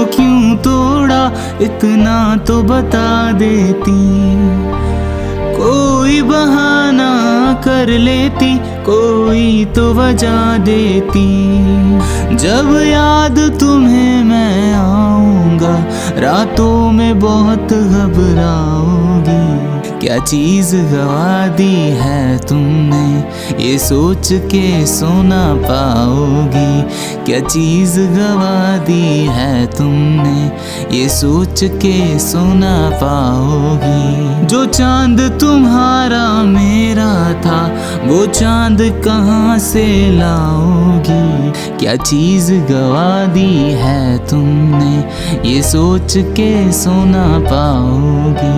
क्यों तोड़ा, इतना तो बता देती। कोई बहाना कर लेती, कोई तो वजह देती। जब याद तुम्हें मैं आऊंगा, रातों में बहुत घबराओगी। क्या चीज गवा दी है तुमने, ये सोच के सोना पाओगी। क्या चीज गवा दी है तुमने, ये सोच के सोना पाओगी। जो चांद तुम्हारा मेरा था, वो चांद कहाँ से लाओगी। क्या चीज गवा दी है तुमने, ये सोच के सोना पाओगी।